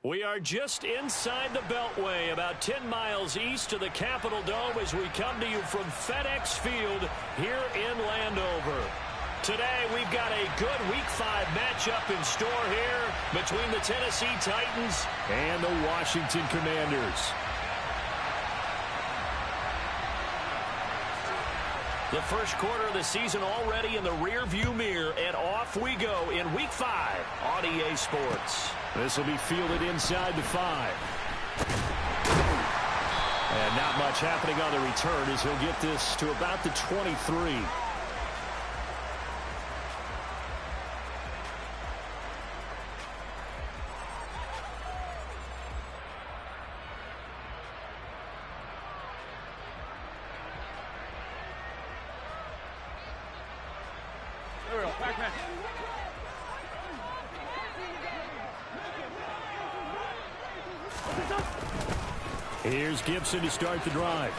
We are just inside the Beltway, about 10 miles east of the Capitol Dome as we come to you from FedEx Field here in Landover. Today, we've got a good Week 5 matchup in store here between the Tennessee Titans and the Washington Commanders. The first quarter of the season already in the rearview mirror, and off we go in Week 5 on EA Sports. This will be fielded inside the 5. And not much happening on the return as he'll get this to about the 23. Here's Gibson to start the drive.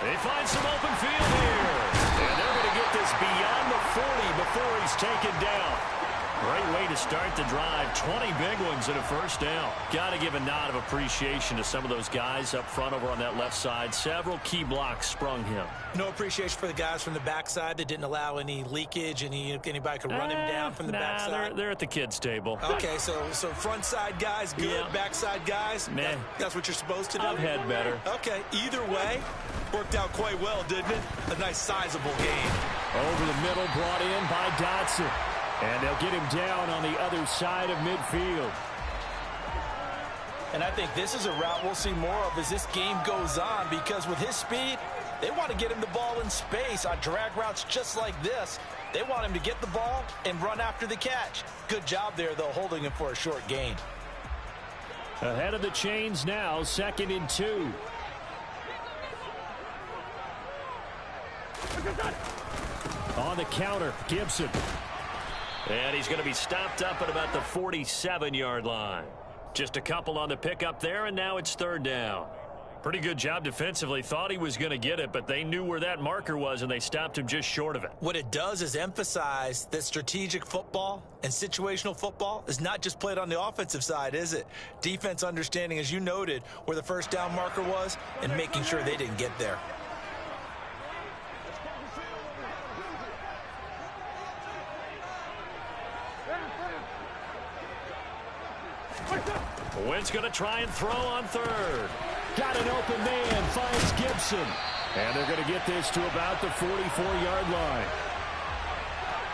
They find some open field here. And they're going to get this beyond the 40 before he's taken down. Great way to start the drive. 20 big ones and a first down. Got to give a nod of appreciation to some of those guys up front over on that left side. Several key blocks sprung him. No appreciation for the guys from the backside that didn't allow any leakage. Anybody could run him down from the backside. They're at the kids' table. Okay, so front side guys good, yeah. Backside guys, that's what you're supposed to do? I've had better. Okay, either way, worked out quite well, didn't it? A nice sizable game. Over the middle, brought in by Dotson. And they'll get him down on the other side of midfield. And I think this is a route we'll see more of as this game goes on, because with his speed, they want to get him the ball in space on drag routes just like this. They want him to get the ball and run after the catch. Good job there, though, holding him for a short gain. Ahead of the chains now, 2nd and 2. On the counter, Gibson. And he's going to be stopped up at about the 47-yard line. Just a couple on the pickup there, and now it's 3rd down. Pretty good job defensively. Thought he was going to get it, but they knew where that marker was, and they stopped him just short of it. What it does is emphasize that strategic football and situational football is not just played on the offensive side, is it? Defense understanding, as you noted, where the first down marker was and making sure they didn't get there. Wentz going to try and throw on 3rd. Got an open man, finds Gibson. And they're going to get this to about the 44-yard line.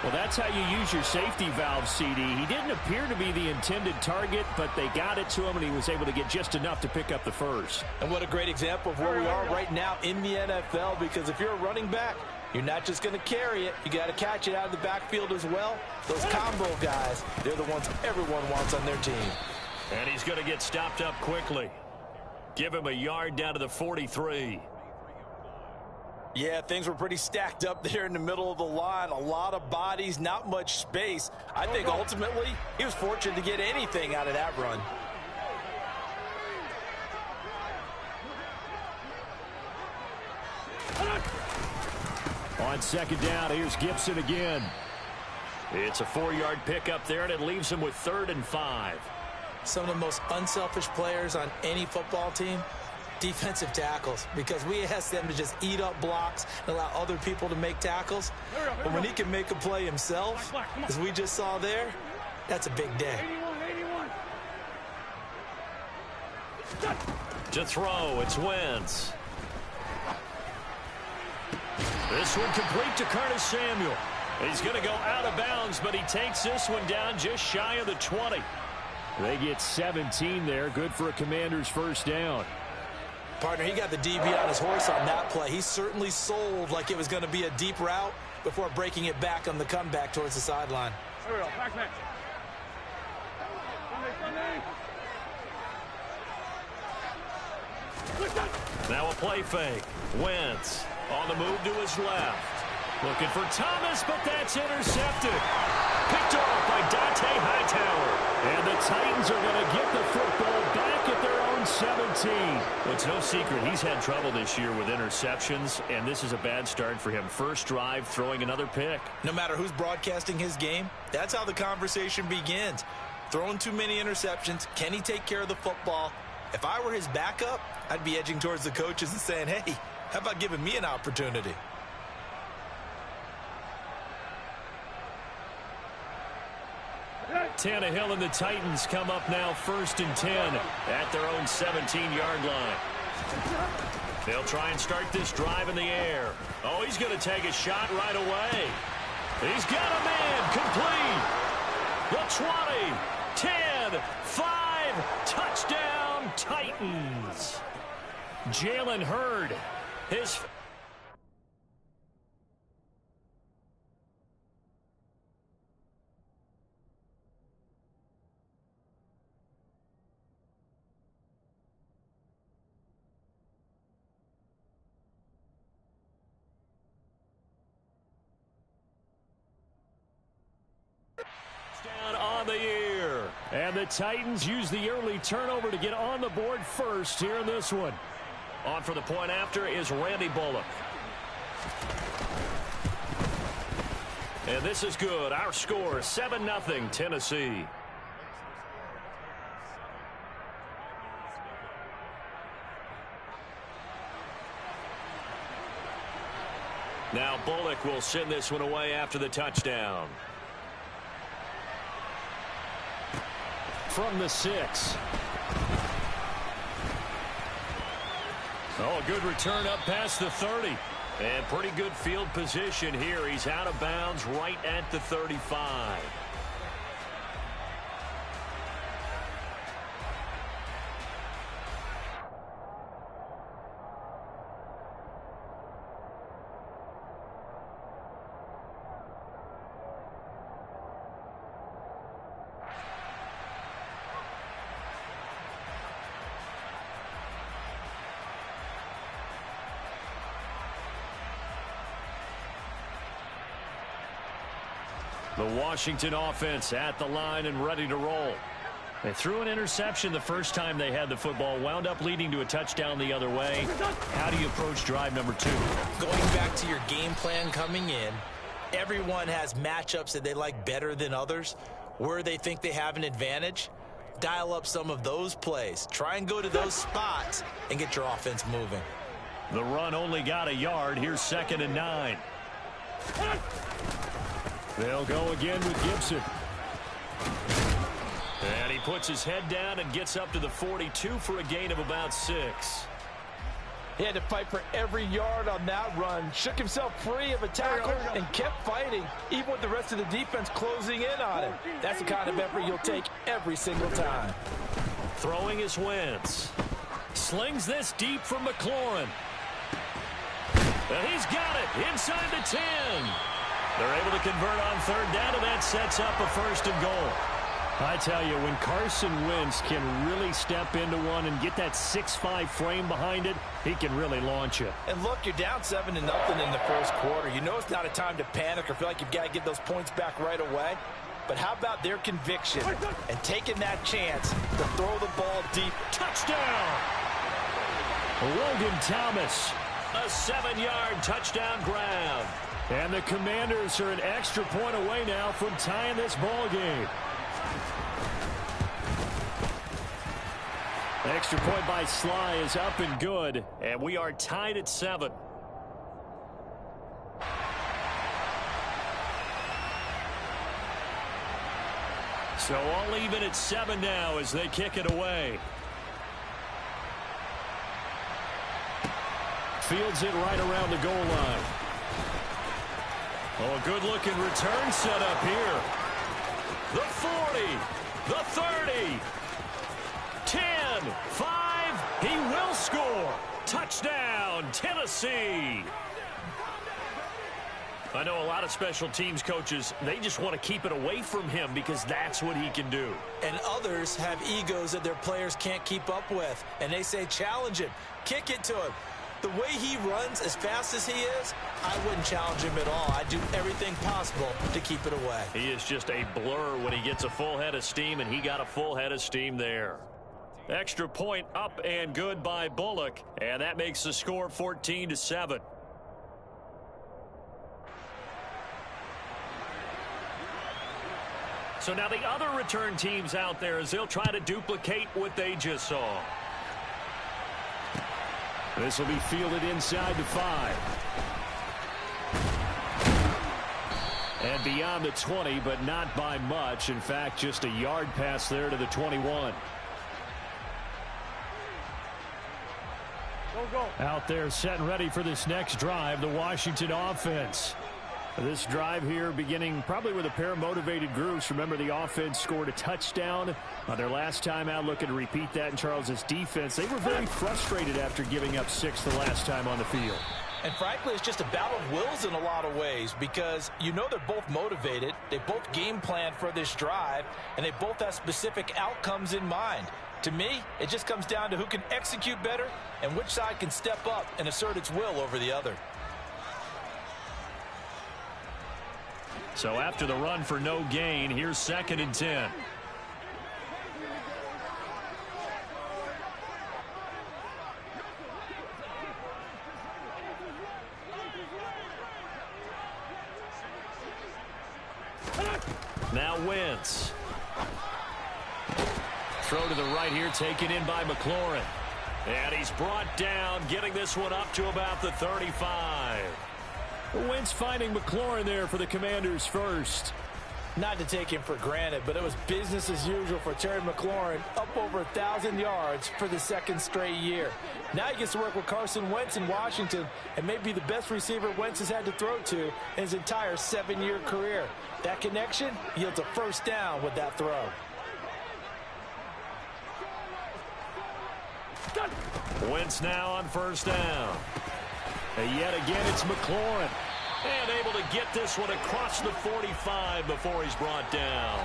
Well, that's how you use your safety valve, CD. He didn't appear to be the intended target, but they got it to him, and he was able to get just enough to pick up the first. And what a great example of where we are right now in the NFL, because if you're a running back, you're not just going to carry it. You got to catch it out of the backfield as well. Those combo guys, they're the ones everyone wants on their team. And he's going to get stopped up quickly. Give him a yard down to the 43. Yeah, things were pretty stacked up there in the middle of the line. A lot of bodies, not much space. I think ultimately he was fortunate to get anything out of that run. On 2nd down, here's Gibson again. It's a 4-yard pickup there, and it leaves him with 3rd and 5. Some of the most unselfish players on any football team, defensive tackles, because we ask them to just eat up blocks and allow other people to make tackles. But when he can make a play himself, as we just saw there, that's a big day. To throw, it's Wentz. This one complete to Curtis Samuel. He's going to go out of bounds, but he takes this one down just shy of the 20. They get 17 there. Good for a Commander's first down. Partner, he got the DB on his horse on that play. He certainly sold like it was going to be a deep route before breaking it back on the comeback towards the sideline. Now a play fake. Wentz on the move to his left. Looking for Thomas, but that's intercepted. Picked off by Dante Hightower. And the Titans are going to get the football back at their own 17. Well, it's no secret he's had trouble this year with interceptions, and this is a bad start for him. First drive, throwing another pick. No matter who's broadcasting his game, that's how the conversation begins. Throwing too many interceptions. Can he take care of the football? If I were his backup, I'd be edging towards the coaches and saying, hey, how about giving me an opportunity? Tannehill and the Titans come up now 1st and 10 at their own 17-yard line. They'll try and start this drive in the air. Oh, he's going to take a shot right away. He's got a man complete. The 20, 10, 5, touchdown Titans. Jalen Hurd, his... down on the year. And the Titans use the early turnover to get on the board first here in this one. On for the point after is Randy Bullock. And this is good. Our score, 7-0 Tennessee. Now Bullock will send this one away after the touchdown. From the 6. Oh, a good return up past the 30. And pretty good field position here. He's out of bounds right at the 35. The Washington offense at the line and ready to roll. They threw an interception the first time they had the football, wound up leading to a touchdown the other way. How do you approach drive number 2? Going back to your game plan coming in, everyone has matchups that they like better than others, where they think they have an advantage. Dial up some of those plays. Try and go to those spots and get your offense moving. The run only got a yard. Here's 2nd and 9. They'll go again with Gibson. And he puts his head down and gets up to the 42 for a gain of about 6. He had to fight for every yard on that run. Shook himself free of a tackle and kept fighting, even with the rest of the defense closing in on him. That's the kind of effort you'll take every single time. Throwing is Wentz. Slings this deep from McLaurin. And he's got it inside the 10. They're able to convert on 3rd down, and that sets up a 1st and goal. I tell you, when Carson Wentz can really step into one and get that 6'5" frame behind it, he can really launch it. And look, you're down 7-0 in the first quarter. You know it's not a time to panic or feel like you've got to get those points back right away. But how about their conviction and taking that chance to throw the ball deep? Touchdown! Logan Thomas, a 7-yard touchdown grab. And the Commanders are an extra point away now from tying this ball game. Extra point by Sly is up and good, and we are tied at 7. So all even at 7 now as they kick it away. Fields it right around the goal line. Oh, a good-looking return set up here. The 40, the 30, 10, 5, he will score. Touchdown, Tennessee. I know a lot of special teams coaches, they just want to keep it away from him because that's what he can do. And others have egos that their players can't keep up with. And they say, challenge him, kick it to him. The way he runs as fast as he is, I wouldn't challenge him at all. I'd do everything possible to keep it away. He is just a blur when he gets a full head of steam, and he got a full head of steam there. Extra point up and good by Bullock, and that makes the score 14-7. So now the other return teams out there as they'll try to duplicate what they just saw. This will be fielded inside the 5. And beyond the 20, but not by much. In fact, just a yard pass there to the 21. Out there set and ready for this next drive, the Washington offense. This drive here beginning probably with a pair of motivated groups. Remember, the offense scored a touchdown on their last time out, looking to repeat that in Charles's defense. They were very frustrated after giving up 6 the last time on the field. And frankly, it's just a battle of wills in a lot of ways because you know they're both motivated. They both game plan for this drive, and they both have specific outcomes in mind. To me, it just comes down to who can execute better and which side can step up and assert its will over the other. So after the run for no gain, here's 2nd and 10. Now Wentz. Throw to the right here, taken in by McLaurin. And he's brought down, getting this one up to about the 35. Wentz finding McLaurin there for the Commanders first. Not to take him for granted, but it was business as usual for Terry McLaurin, up over 1,000 yards for the 2nd straight year. Now he gets to work with Carson Wentz in Washington and may be the best receiver Wentz has had to throw to in his entire 7-year career. That connection yields a first down with that throw. Wentz now on first down. And yet again, it's McLaurin. And able to get this one across the 45 before he's brought down.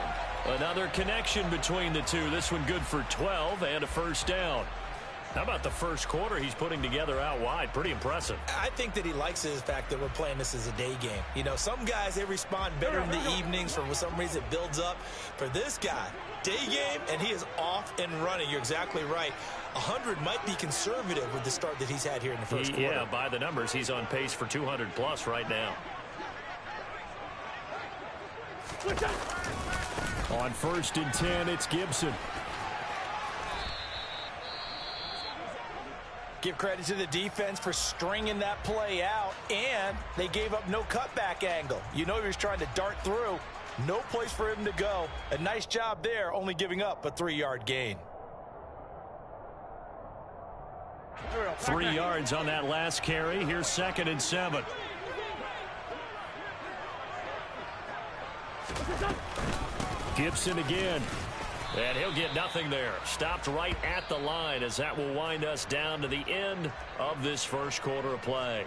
Another connection between the two. This one good for 12 and a first down. How about the first quarter he's putting together out wide? Pretty impressive. I think that he likes the fact that we're playing this as a day game. You know, some guys, they respond better in the evenings. For some reason, it builds up. For this guy, day game, and he is off and running. You're exactly right. 100 might be conservative with the start that he's had here in the first quarter. Yeah, by the numbers, he's on pace for 200+ right now. On 1st and 10, it's Gibson. Give credit to the defense for stringing that play out, and they gave up no cutback angle. You know he was trying to dart through. No place for him to go. A nice job there, only giving up a 3-yard gain. 3 yards on that last carry. Here's 2nd and 7. Gibson again. And he'll get nothing there. Stopped right at the line as that will wind us down to the end of this first quarter of play.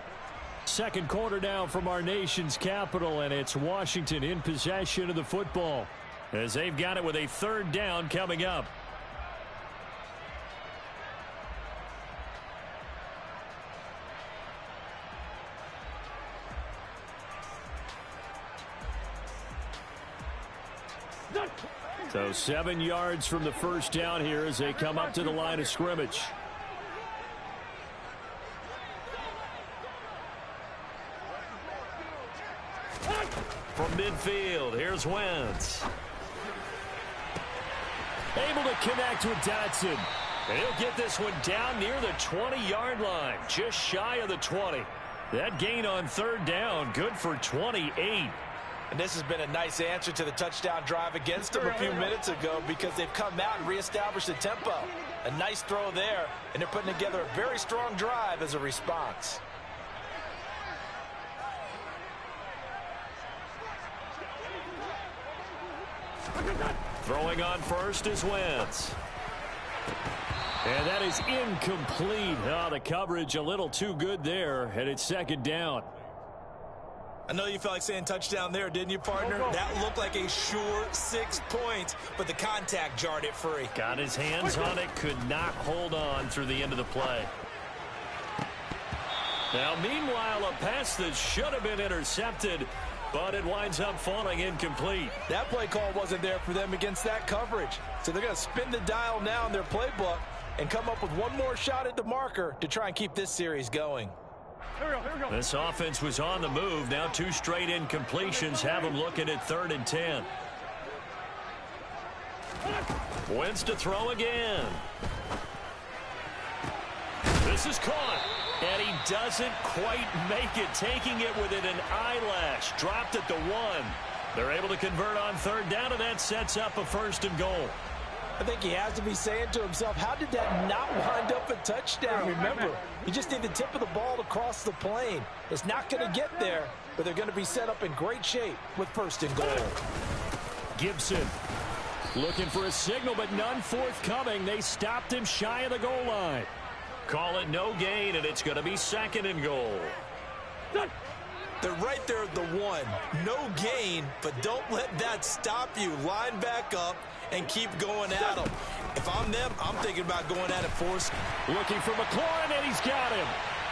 Second quarter now from our nation's capital, and it's Washington in possession of the football as they've got it with a 3rd down coming up. So 7 yards from the first down here as they come up to the line of scrimmage. From midfield, here's Wentz. Able to connect with Dotson. And he'll get this one down near the 20-yard line, just shy of the 20. That gain on 3rd down, good for 28. And this has been a nice answer to the touchdown drive against them a few minutes ago because they've come out and reestablished the tempo. A nice throw there, and they're putting together a very strong drive as a response. Throwing on first is Wentz. And that is incomplete. Oh, the coverage a little too good there, and it's 2nd down. I know you felt like saying touchdown there, didn't you, partner? That looked like a sure 6 points, but the contact jarred it free. Got his hands on it, could not hold on through the end of the play. Now, meanwhile, a pass that should have been intercepted, but it winds up falling incomplete. That play call wasn't there for them against that coverage. So they're going to spin the dial now in their playbook and come up with one more shot at the marker to try and keep this series going. Here we go. This offense was on the move. Now 2 straight incompletions have them looking at 3rd and 10. Wins to throw again. This is caught. And he doesn't quite make it, taking it within an eyelash. Dropped at the 1. They're able to convert on third down, and that sets up a 1st and goal. I think he has to be saying to himself, how did that not wind up a touchdown? Remember, you just need the tip of the ball to cross the plane. It's not going to get there, but they're going to be set up in great shape with 1st and goal. Gibson looking for a signal, but none forthcoming. They stopped him shy of the goal line. Call it no gain, and it's going to be 2nd and goal. They're right there at the 1. No gain, but don't let that stop you. Line back up and keep going at them. If I'm them, I'm thinking about going at it force. Looking for McLaurin, and he's got him.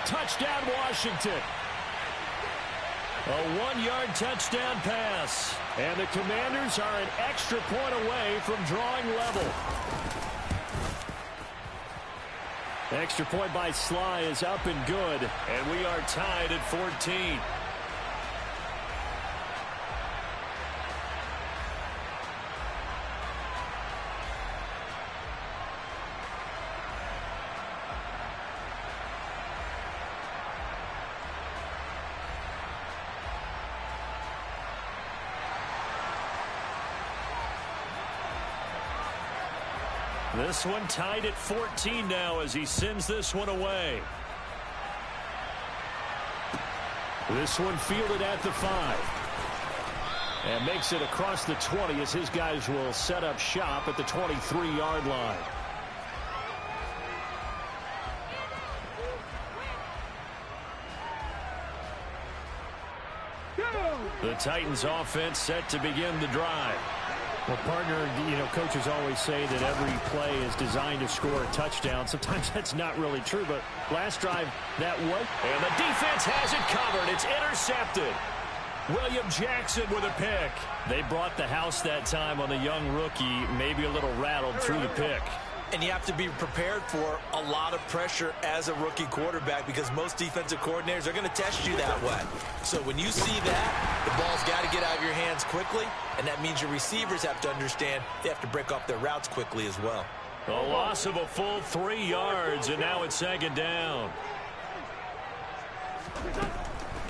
Touchdown, Washington. A 1-yard touchdown pass. And the Commanders are an extra point away from drawing level. Extra point by Sly is up and good. And we are tied at 14. This one tied at 14 now as he sends this one away. This one fielded at the 5. And makes it across the 20 as his guys will set up shop at the 23-yard line. The Titans offense set to begin the drive. Well, partner, coaches always say that every play is designed to score a touchdown. Sometimes that's not really true, but last drive, that was. And the defense has it covered. It's intercepted. William Jackson with a pick. They brought the house that time on the young rookie, maybe a little rattled through the pick. And you have to be prepared for a lot of pressure as a rookie quarterback because most defensive coordinators are going to test you that way. So when you see that, the ball's got to get out of your hands quickly, and that means your receivers have to understand they have to break off their routes quickly as well. A loss of a full 3 yards, and now it's 2nd down.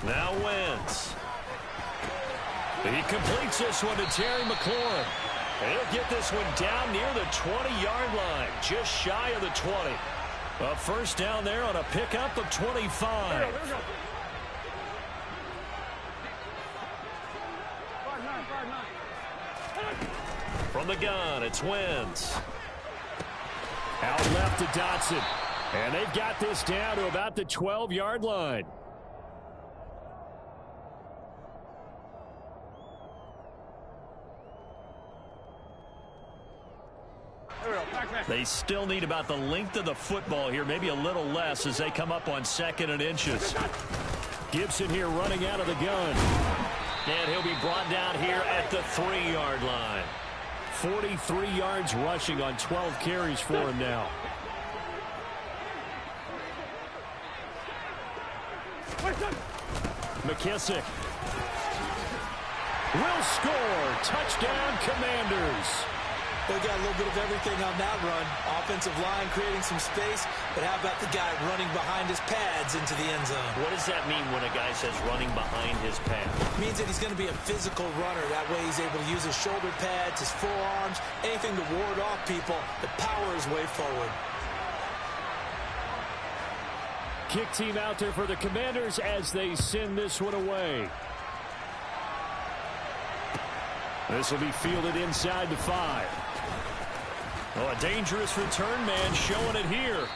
Now Wentz. He completes this one to Terry McLaurin. He'll get this one down near the 20-yard line, just shy of the 20. A 1st down there on a pickup of 25. From the gun, it's Wentz. Out left to Dotson. And they've got this down to about the 12-yard line. They still need about the length of the football here, maybe a little less as they come up on 2nd and inches. Gibson here running out of the gun. And he'll be brought down here at the 3-yard line. 43 yards rushing on 12 carries for him now. McKissick will score. Touchdown, Commanders. They got a little bit of everything on that run. Offensive line creating some space, but how about the guy running behind his pads into the end zone? What does that mean when a guy says running behind his pads? It means that he's going to be a physical runner. That way he's able to use his shoulder pads, his forearms, anything to ward off people to power his way forward. Kick team out there for the Commanders as they send this one away. This will be fielded inside the 5. Oh, a dangerous return man showing it here.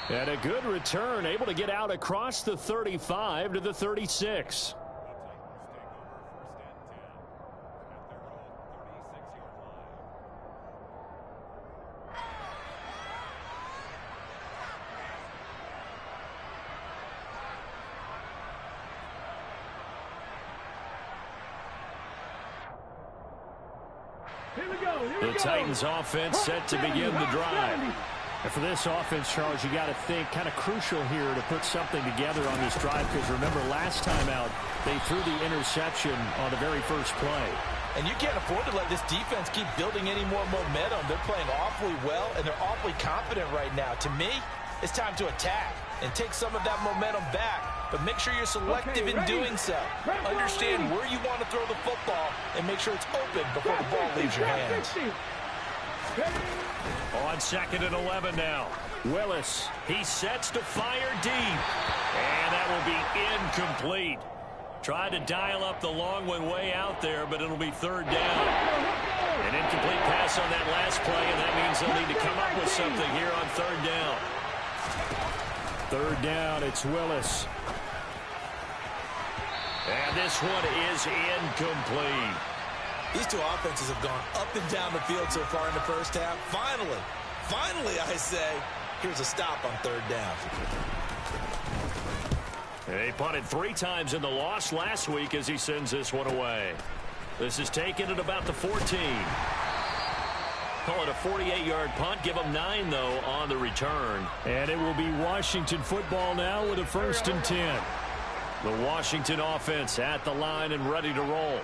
And a good return, able to get out across the 35 to the 36. The Titans offense set to begin the drive. And for this offense, Charles, you got to think kind of crucial here to put something together on this drive because remember last time out, they threw the interception on the very first play. And you can't afford to let this defense keep building any more momentum. They're playing awfully well, and they're awfully confident right now. To me, it's time to attack and take some of that momentum back. But make sure you're selective in doing so. Understand where you want to throw the football and make sure it's open before the ball leaves your hands. On 2nd and 11 now. Willis, he sets to fire deep. And that will be incomplete. Tried to dial up the long one way out there, but it'll be 3rd down. An incomplete pass on that last play, and that means they'll need to come up with something here on 3rd down. 3rd down, it's Willis. And this one is incomplete. These two offenses have gone up and down the field so far in the first half. Finally, I say, here's a stop on 3rd down. He punted 3 times in the loss last week as he sends this one away. This is taken at about the 14. Call it a 48-yard punt. Give them 9, though, on the return. And it will be Washington football now with a 1st and 10. The Washington offense at the line and ready to roll.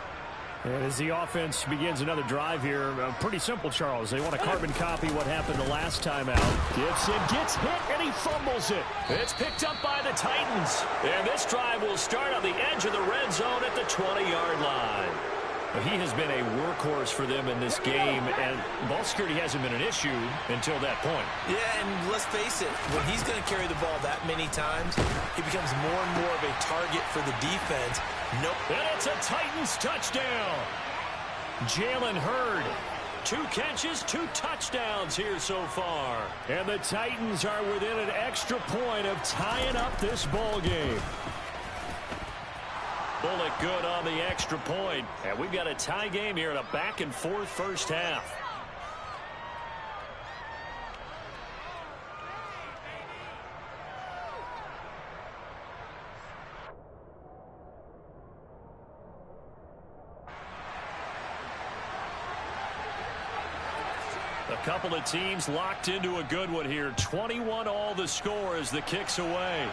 And as the offense begins another drive here, pretty simple, Charles. They want to carbon copy what happened the last time out. Gibson gets hit, and he fumbles it. It's picked up by the Titans. And this drive will start on the edge of the red zone at the 20-yard line. He has been a workhorse for them in this game, and ball security hasn't been an issue until that point. Yeah, and let's face it, when he's going to carry the ball that many times, he becomes more and more of a target for the defense. Nope. And it's a Titans touchdown. Jalen Hurd. 2 catches, 2 touchdowns here so far. And the Titans are within an extra point of tying up this ball game. Bullock good on the extra point. And we've got a tie game here in a back-and-forth first half. A couple of teams locked into a good one here. 21 all the score as the kick's away.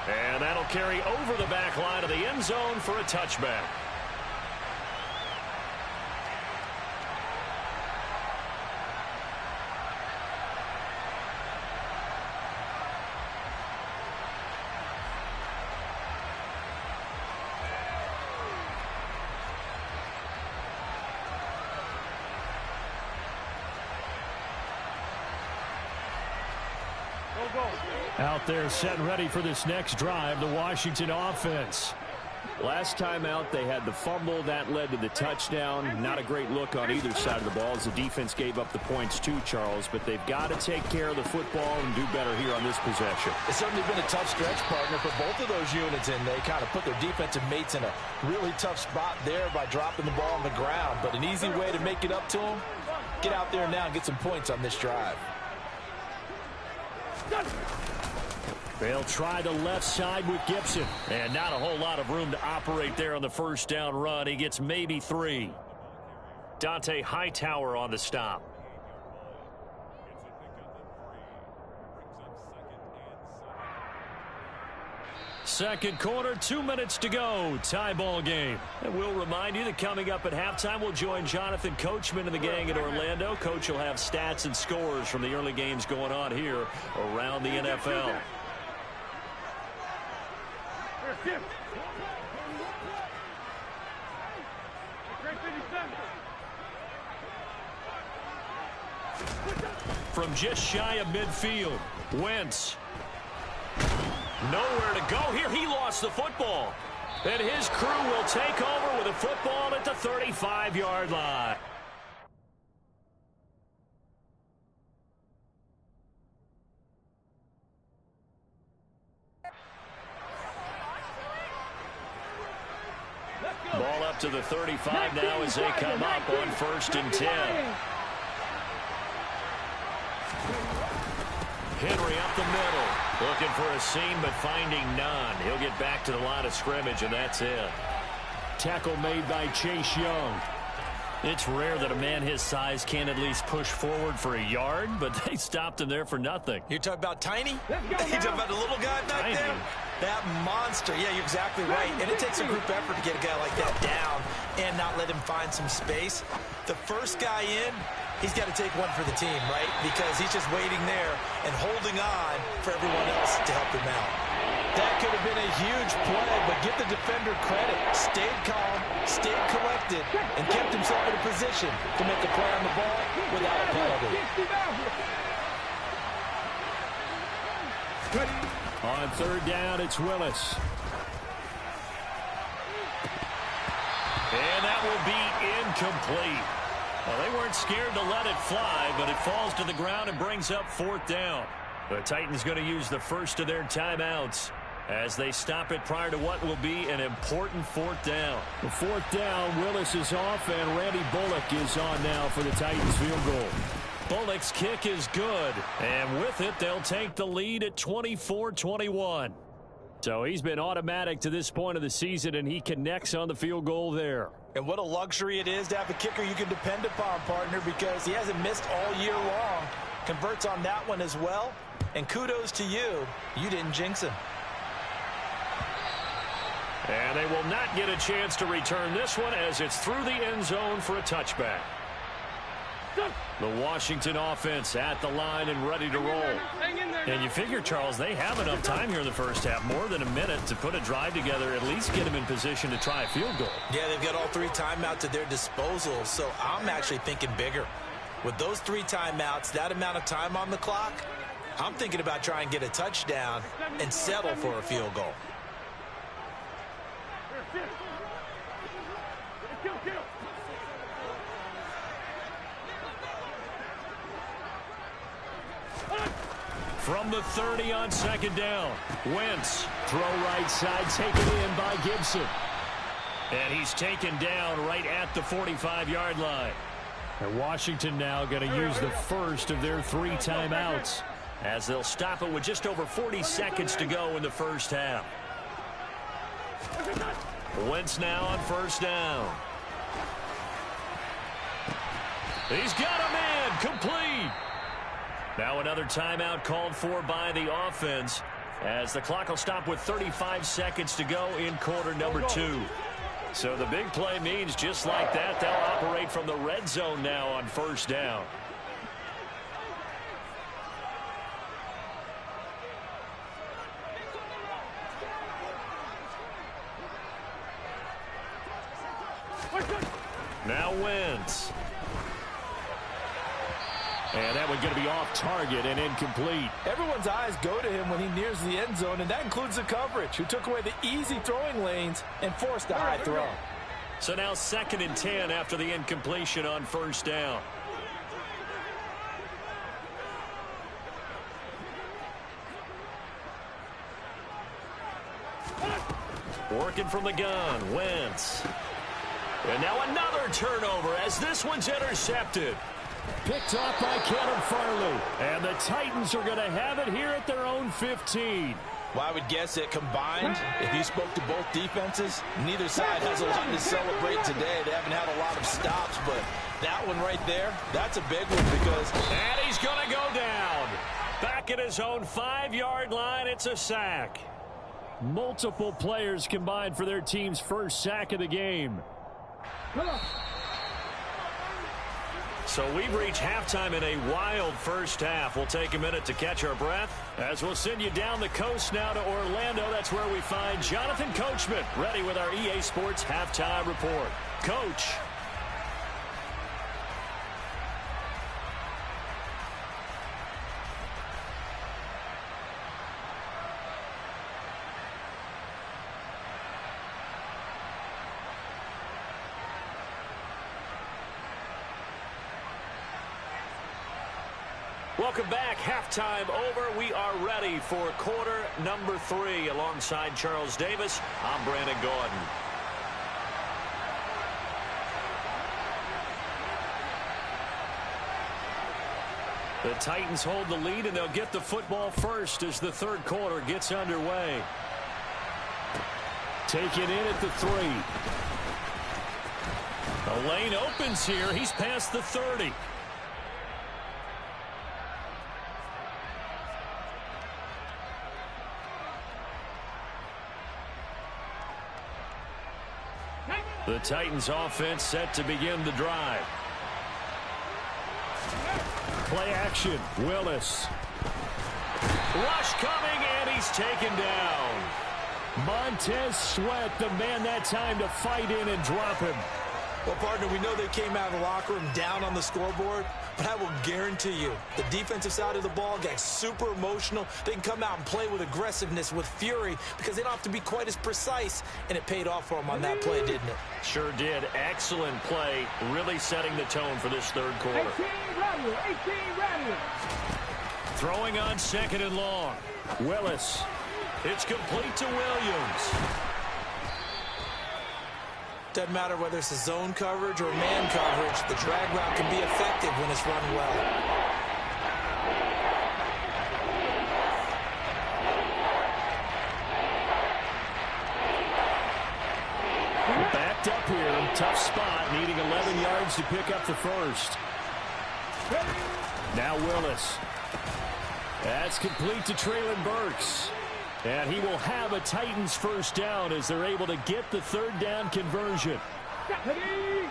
And that'll carry over the back line of the end zone for a touchback. Out there set and ready for this next drive, the Washington offense. Last time out, they had the fumble. That led to the touchdown. Not a great look on either side of the ball as the defense gave up the points too, Charles. But they've got to take care of the football and do better here on this possession. It's certainly been a tough stretch, partner, for both of those units, and they kind of put their defensive mates in a really tough spot there by dropping the ball on the ground. But an easy way to make it up to them, get out there now and get some points on this drive. They'll try the left side with Gibson. And not a whole lot of room to operate there on the first down run. He gets maybe 3. Dante Hightower on the stop. Second quarter, 2 minutes to go. Tie ball game. And we'll remind you that coming up at halftime, we'll join Jonathan Coachman and the gang at Orlando. Coach will have stats and scores from the early games going on here around the NFL. From just shy of midfield, Wentz. Nowhere to go here. He lost the football. And his crew will take over with a football at the 35-yard line. Ball up to the 35 now as they come up on 1st and 10. Henry up the middle, looking for a seam but finding none. He'll get back to the line of scrimmage, and that's it. Tackle made by Chase Young. It's rare that a man his size can at least push forward for a yard, but they stopped him there for nothing. You're talking about tiny? You're talking about the little guy back Tiny. there? That monster. Yeah, you're exactly right. And it takes a group effort to get a guy like that down and not let him find some space. The first guy in, he's got to take one for the team, right? Because he's just waiting there and holding on for everyone else to help him out. That could have been a huge play, but give the defender credit. Stayed calm, stayed collected, and kept himself in a position to make a play on the ball without a penalty. On third down, it's Willis. And that will be incomplete. Well, they weren't scared to let it fly, but it falls to the ground and brings up fourth down. The Titans going to use the first of their timeouts as they stop it prior to what will be an important fourth down. The fourth down, Willis is off, and Randy Bullock is on now for the Titans field goal. Bullock's kick is good, and with it, they'll take the lead at 24-21. So he's been automatic to this point of the season, and he connects on the field goal there. And what a luxury it is to have a kicker you can depend upon, partner, because he hasn't missed all year long. Converts on that one as well. And kudos to you. You didn't jinx him. And they will not get a chance to return this one as it's through the end zone for a touchback. The Washington offense at the line and ready to roll. And you figure, Charles, they have enough time here in the first half, more than a minute, to put a drive together, at least get them in position to try a field goal. Yeah, they've got all three timeouts at their disposal, so I'm actually thinking bigger. With those three timeouts, that amount of time on the clock, I'm thinking about trying to get a touchdown and settle for a field goal. From the 30 on second down, Wentz. Throw right side, taken in by Gibson. And he's taken down right at the 45-yard line. And Washington now going to use the first of their three timeouts, as they'll stop it with just over 40 seconds to go in the first half. Wentz now on first down. He's got a man complete. Now another timeout called for by the offense as the clock will stop with 35 seconds to go in quarter number 2. So the big play means just like that, they'll operate from the red zone now on first down. Now Wentz. And that one going to be off target and incomplete. Everyone's eyes go to him when he nears the end zone, and that includes the coverage, who took away the easy throwing lanes and forced a high throw. So now 2nd and 10 after the incompletion on first down. Working from the gun, Wentz. And now another turnover as this one's intercepted. Picked off by Caleb Farley. And the Titans are going to have it here at their own 15. Well, I would guess that combined, if you spoke to both defenses, neither side has a lot to celebrate today. They haven't had a lot of stops, but that one right there, that's a big one because... And he's going to go down. Back at his own 5-yard line, it's a sack. Multiple players combined for their team's first sack of the game. So we've reached halftime in a wild first half. We'll take a minute to catch our breath as we'll send you down the coast now to Orlando. That's where we find Jonathan Coachman ready with our EA Sports Halftime Report. Coach. Welcome back. Halftime over. We are ready for quarter number 3. Alongside Charles Davis, I'm Brandon Gordon. The Titans hold the lead, and they'll get the football first as the third quarter gets underway. Taken in at the 3. The lane opens here. He's past the 30. The Titans offense set to begin the drive. Play action. Willis. Rush coming, and he's taken down. Montez Sweat, the man that time to fight in and drop him. Well, partner, we know they came out of the locker room down on the scoreboard, but I will guarantee you the defensive side of the ball got super emotional. They can come out and play with aggressiveness, with fury, because they don't have to be quite as precise, and it paid off for them on that play, didn't it? Sure did. Excellent play, really setting the tone for this third quarter. 18 ready. Throwing on 2nd and long. Willis. It's complete to Williams. Doesn't matter whether it's a zone coverage or man coverage, the drag route can be effective when it's run well. Backed up here. Tough spot. Needing 11 yards to pick up the first. Now Willis. That's complete to Treylon Burks. And he will have a Titans first down as they're able to get the third down conversion. Hey,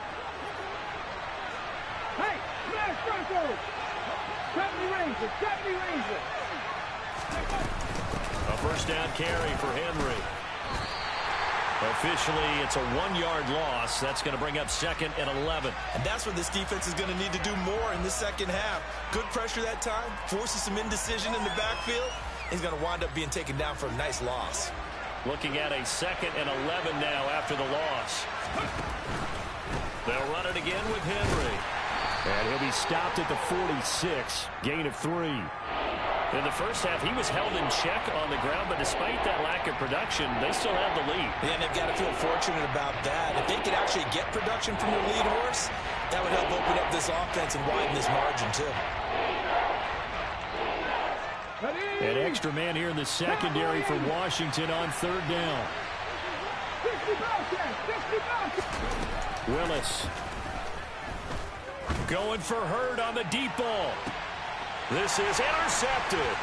smash Bronco. 70 Rangers. A first down carry for Henry. Officially, it's a 1-yard loss. That's going to bring up 2nd and 11. And that's what this defense is going to need to do more in the second half. Good pressure that time, forces some indecision in the backfield. He's going to wind up being taken down for a nice loss. Looking at a 2nd and 11 now after the loss. They'll run it again with Henry. And he'll be stopped at the 46. Gain of 3. In the first half, he was held in check on the ground, but despite that lack of production, they still have the lead. Yeah, and they've got to feel fortunate about that. If they could actually get production from their lead horse, that would help open up this offense and widen this margin, too. An extra man here in the secondary for Washington on 3rd down. Willis. Going for Hurd on the deep ball. This is intercepted.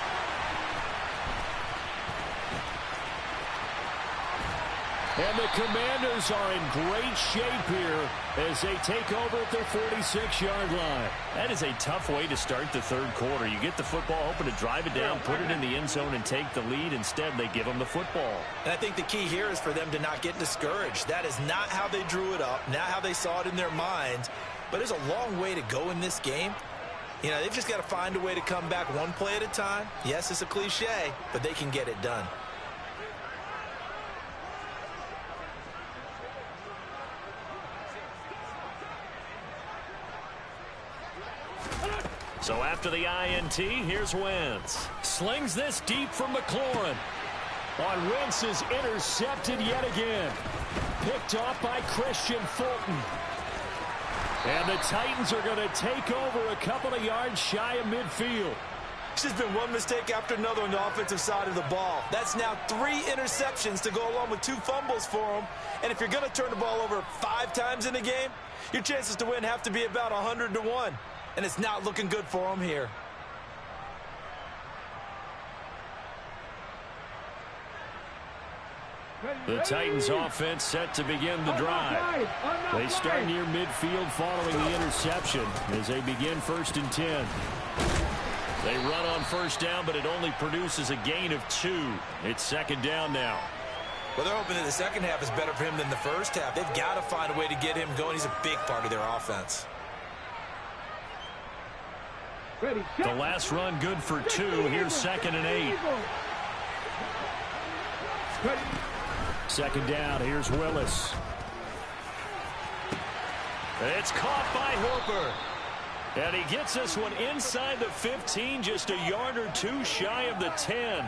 And the Commanders are in great shape here as they take over at their 46-yard line. That is a tough way to start the third quarter. You get the football, hoping to drive it down, put it in the end zone, and take the lead. Instead, they give them the football. And I think the key here is for them to not get discouraged. That is not how they drew it up, not how they saw it in their minds. But there's a long way to go in this game. You know, they've just got to find a way to come back one play at a time. Yes, it's a cliche, but they can get it done. So after the INT, here's Wentz. Slings this deep from McLaurin. On Wentz is intercepted yet again. Picked off by Christian Fulton. And the Titans are going to take over a couple of yards shy of midfield. It's just been one mistake after another on the offensive side of the ball. That's now 3 interceptions to go along with 2 fumbles for them. And if you're going to turn the ball over 5 times in a game, your chances to win have to be about 100 to 1. And it's not looking good for them here. The Titans offense set to begin the drive. They start near midfield following the interception as they begin 1st and 10. They run on first down, but it only produces a gain of 2. It's 2nd down now. Well, they're hoping that the second half is better for him than the first half. They've got to find a way to get him going. He's a big part of their offense. The last run good for 2. Here's 2nd and 8. 2nd down. Here's Willis. It's caught by Hooper. And he gets this one inside the 15, just a yard or 2 shy of the 10.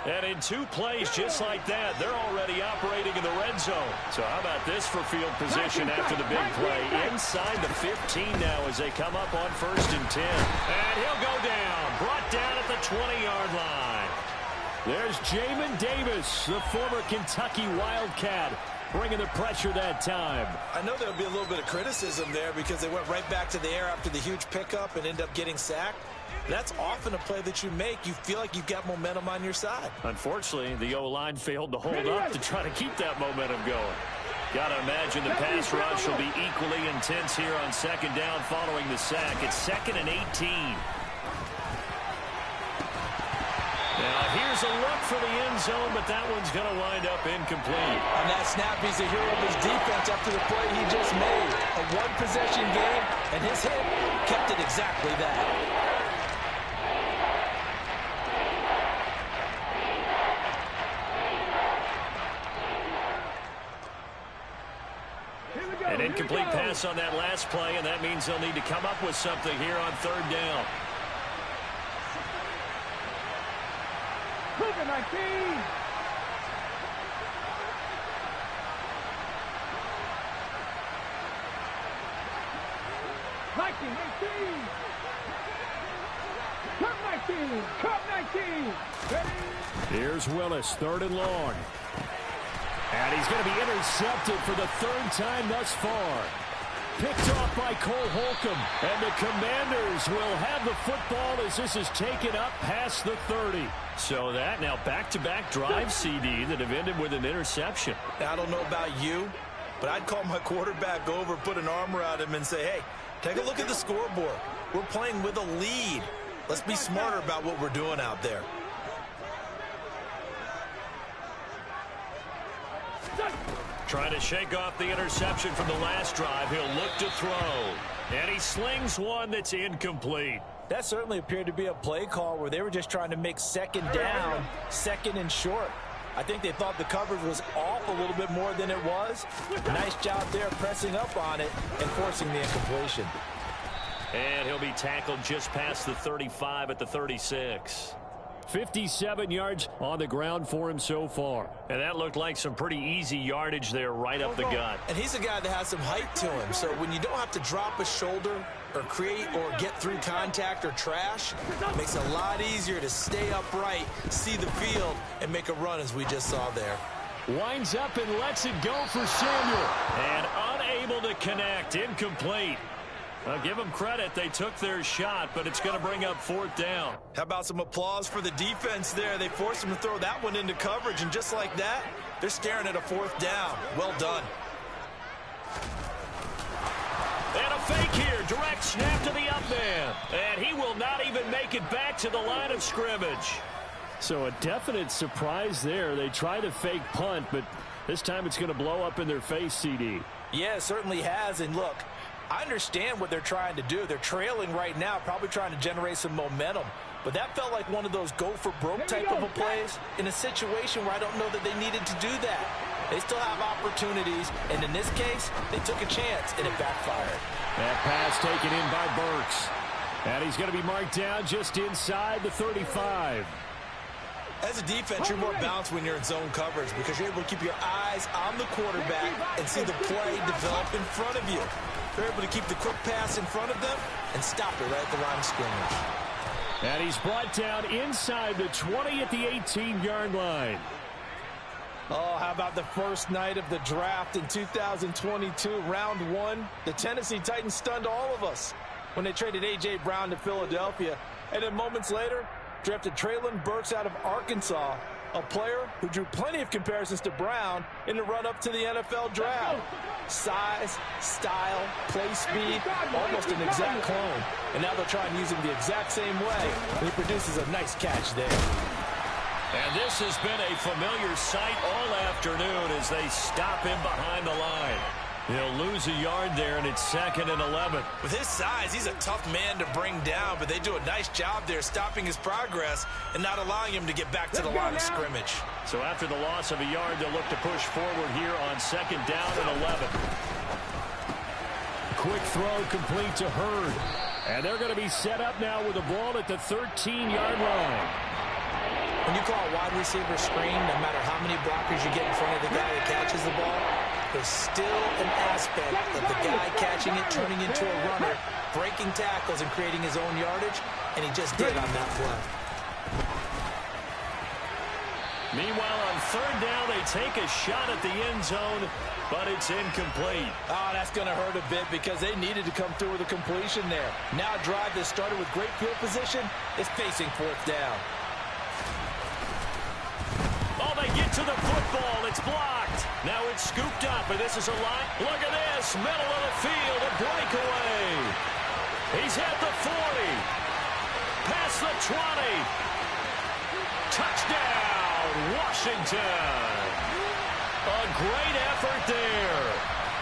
And in 2 plays just like that, they're already operating in the red zone. So how about this for field position after the big play? Inside the 15 now as they come up on 1st and 10. And he'll go down, brought down at the 20-yard line. There's Jamin Davis, the former Kentucky Wildcat, bringing the pressure that time. I know there'll be a little bit of criticism there because they went right back to the air after the huge pickup and end up getting sacked. That's often a play that you make. You feel like you've got momentum on your side. Unfortunately, the O-line failed to hold up to try to keep that momentum going. Got to imagine the pass rush will be equally intense here on second down following the sack. It's 2nd and 18. Now, here's a look for the end zone, but that one's going to wind up incomplete. On that snap, he's a hero of his defense after the play he just made. A one-possession game, and his hit kept it exactly that. An incomplete pass on that last play, and that means they'll need to come up with something here on third down. Cougar 19. 18. Cup 19. Ready? Here's Willis, 3rd and long. And he's going to be intercepted for the 3rd time thus far. Picked off by Cole Holcomb. And the Commanders will have the football as this is taken up past the 30. So that now back-to-back drive CD that have ended with an interception. Now, I don't know about you, but I'd call my quarterback over, put an arm around him, and say, hey, take a look at the scoreboard. We're playing with a lead. Let's be smarter about what we're doing out there. Trying to shake off the interception from the last drive. He'll look to throw. And he slings one that's incomplete. That certainly appeared to be a play call where they were just trying to make second down, 2nd and short. I think they thought the coverage was off a little bit more than it was. Nice job there pressing up on it and forcing the incompletion. And he'll be tackled just past the 35 at the 36. 57 yards on the ground for him so far. And that looked like some pretty easy yardage there right up the gut. And he's a guy that has some height to him. So when you don't have to drop a shoulder or create or get through contact or trash, it makes it a lot easier to stay upright, see the field, and make a run as we just saw there. Winds up and lets it go for Samuel. And unable to connect. Incomplete. Well, give them credit. They took their shot, but it's going to bring up 4th down. How about some applause for the defense there? They forced him to throw that one into coverage, and just like that, they're staring at a 4th down. Well done. And a fake here. Direct snap to the up man. And he will not even make it back to the line of scrimmage. So a definite surprise there. They try to fake punt, but this time it's going to blow up in their face, CD. Yeah, it certainly has. And look, I understand what they're trying to do. They're trailing right now, probably trying to generate some momentum. But that felt like one of those go-for-broke type of a plays in a situation where I don't know that they needed to do that. They still have opportunities, and in this case, they took a chance, and it backfired. That pass taken in by Burks. And he's going to be marked down just inside the 35. As a defense, you're more balanced when you're in zone coverage because you're able to keep your eyes on the quarterback and see the play develop in front of you. They're able to keep the quick pass in front of them and stop it right at the line of scrimmage. And he's brought down inside the 20 at the 18-yard line. Oh, how about the first night of the draft in 2022, round 1? The Tennessee Titans stunned all of us when they traded A.J. Brown to Philadelphia. And then moments later, drafted Treylon Burks out of Arkansas, a player who drew plenty of comparisons to Brown in the run-up to the NFL draft. Size, style, play speed, almost an exact clone. And now they'll try and use him the exact same way. And he produces a nice catch there. And this has been a familiar sight all afternoon as they stop him behind the line. He'll lose a yard there, and it's 2nd and 11. With his size, he's a tough man to bring down, but they do a nice job there stopping his progress and not allowing him to get back to the line of scrimmage. So after the loss of a yard, they'll look to push forward here on 2nd down and 11. Quick throw complete to Hurd. And they're going to be set up now with the ball at the 13-yard line. When you call a wide receiver screen, no matter how many blockers you get in front of the guy that catches the ball, there's still an aspect of the guy catching it, turning into a runner, breaking tackles and creating his own yardage, and he just did on that play. Meanwhile, on third down, they take a shot at the end zone, but it's incomplete. Oh, that's going to hurt a bit because they needed to come through with a completion there. Now a drive that started with great field position is facing fourth down. Oh, they get to the football. It's blocked. Now it's scooped up, and this is a line. Look at this. Middle of the field, a breakaway. He's at the 40. Past the 20. Touchdown, Washington. A great effort there.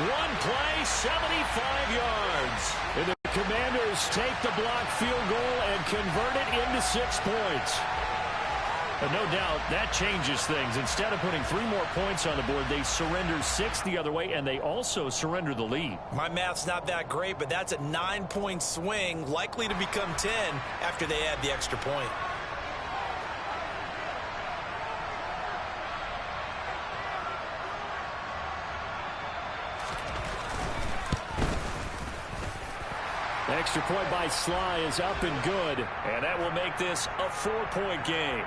One play, 75 yards. And the Commanders take the blocked field goal and convert it into 6 points. But no doubt that changes things. Instead of putting 3 more points on the board, they surrender 6 the other way, and they also surrender the lead. My math's not that great, but that's a 9-point swing, likely to become 10 after they add the extra point. Extra point by Sly is up and good. And that will make this a 4-point game.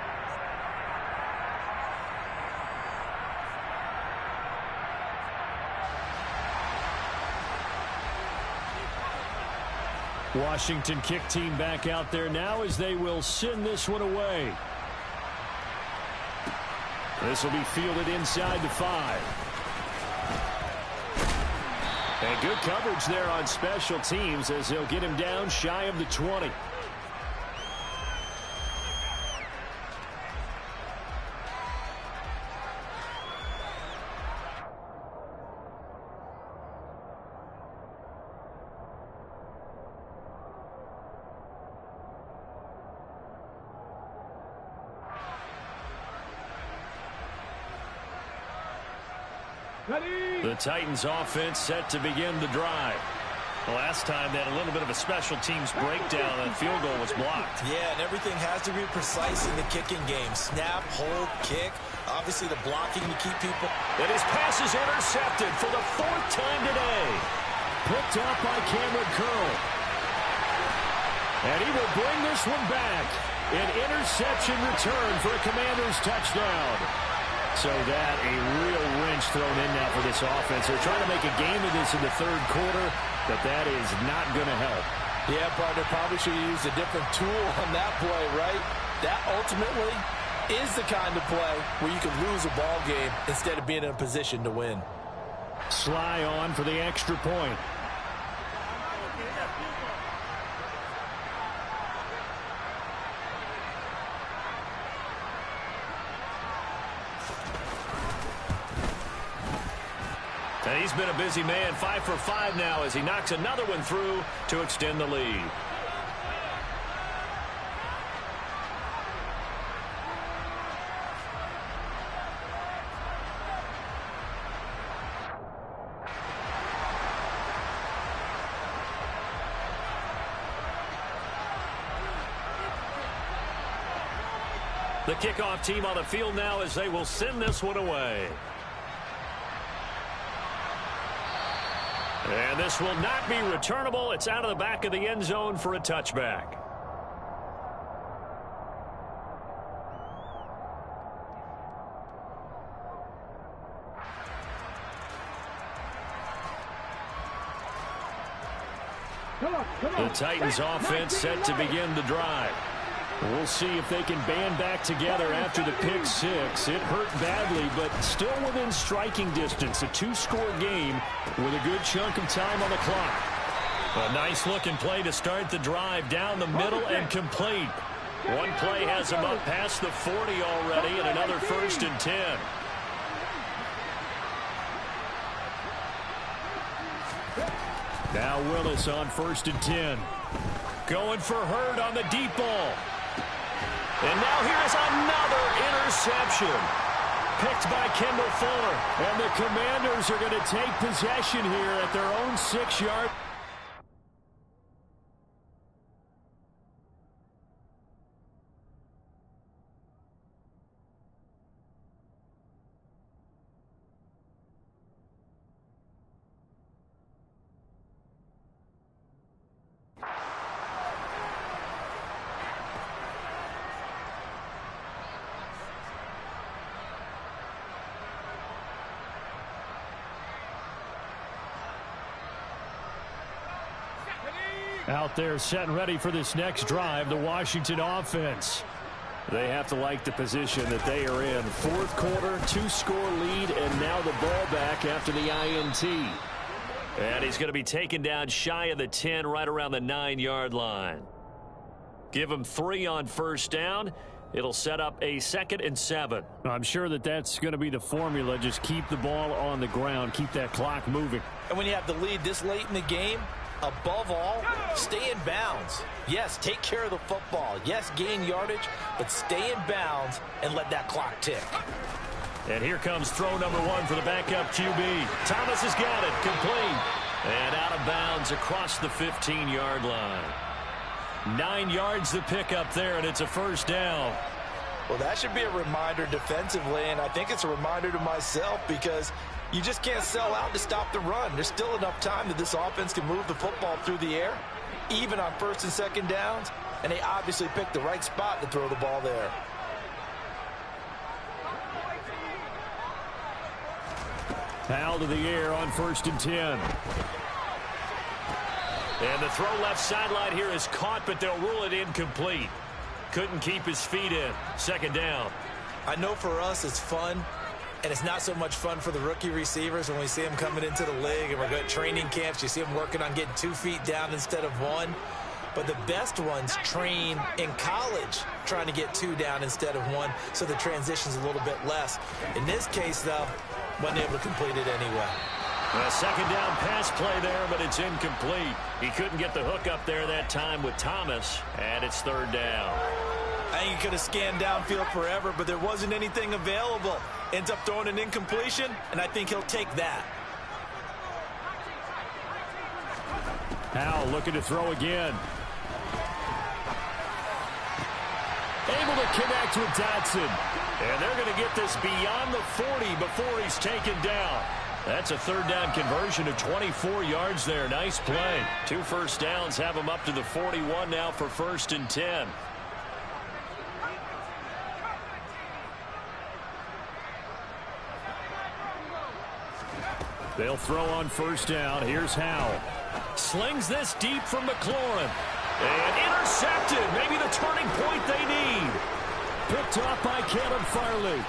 Washington kick team back out there now as they will send this one away. This will be fielded inside the 5. And good coverage there on special teams as they'll get him down shy of the 20. The Titans offense set to begin the drive. The last time they had a little bit of a special teams breakdown, and field goal was blocked. Yeah, and everything has to be precise in the kicking game. Snap, hold, kick. Obviously the blocking to keep people. And his pass is intercepted for the 4th time today. Picked up by Cameron Curl. And he will bring this one back. An interception return for a Commanders touchdown. So that a real wrench thrown in now for this offense. They're trying to make a game of this in the 3rd quarter, but that is not going to help. Yeah, partner, probably should have used a different tool on that play, right? That ultimately is the kind of play where you can lose a ball game instead of being in a position to win. Sly on for the extra point. And he's been a busy man, 5 for 5 now as he knocks another one through to extend the lead. The kickoff team on the field now as they will send this one away. And this will not be returnable. It's out of the back of the end zone for a touchback. The Titans offense set to begin the drive. We'll see if they can band back together after the pick 6. It hurt badly, but still within striking distance. A 2-score game with a good chunk of time on the clock. A nice looking play to start the drive down the middle and complete. One play has him up past the 40 already, and another 1st and 10. Now Willis on 1st and 10. Going for Hurd on the deep ball. And now here's another interception. Picked by Kendall Fuller. And the Commanders are going to take possession here at their own 6-yard. Out there setting ready for this next drive, the Washington offense. They have to like the position that they are in. Fourth quarter, 2-score lead, and now the ball back after the INT. And he's going to be taken down shy of the 10, right around the 9-yard line. Give him 3 on first down. It'll set up a 2nd and 7. I'm sure that that's going to be the formula. Just keep the ball on the ground. Keep that clock moving. And when you have the lead this late in the game, above all, stay in bounds. Yes, take care of the football. Yes, gain yardage, but stay in bounds and let that clock tick. And here comes throw number 1 for the backup QB. Thomas has got it. Complete. And out of bounds across the 15-yard line. 9 yards to pick up there, and it's a first down. Well, that should be a reminder defensively, and I think it's a reminder to myself because you just can't sell out to stop the run. There's still enough time that this offense can move the football through the air, even on 1st and 2nd downs, and they obviously picked the right spot to throw the ball there. Foul to the air on 1st and 10. And the throw left sideline here is caught, but they'll rule it incomplete. Couldn't keep his feet in. 2nd down. I know for us it's fun, and it's not so much fun for the rookie receivers when we see them coming into the league and we're going to training camps. You see them working on getting 2 feet down instead of 1. But the best ones train in college trying to get 2 down instead of 1, so the transition's a little bit less. In this case, though, wasn't able to complete it anyway. A 2nd down pass play there, but it's incomplete. He couldn't get the hook up there that time with Thomas, and it's 3rd down. I think he could have scanned downfield forever, but there wasn't anything available. Ends up throwing an incompletion, and I think he'll take that. Howell looking to throw again. Able to connect with Dotson. And they're going to get this beyond the 40 before he's taken down. That's a 3rd down conversion of 24 yards there. Nice play. 2 first downs have him up to the 41 now for 1st and 10. They'll throw on 1st down. Here's Howell. Slings this deep from McLaurin. And intercepted. Maybe the turning point they need. Picked off by Caleb Farley.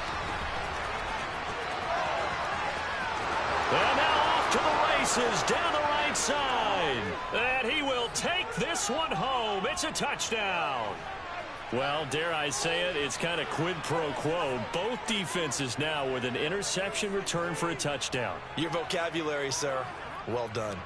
And now off to the races down the right side. And he will take this one home. It's a touchdown. Well, dare I say it, it's kind of quid pro quo. Both defenses now with an interception return for a touchdown. Your vocabulary, sir. Well done.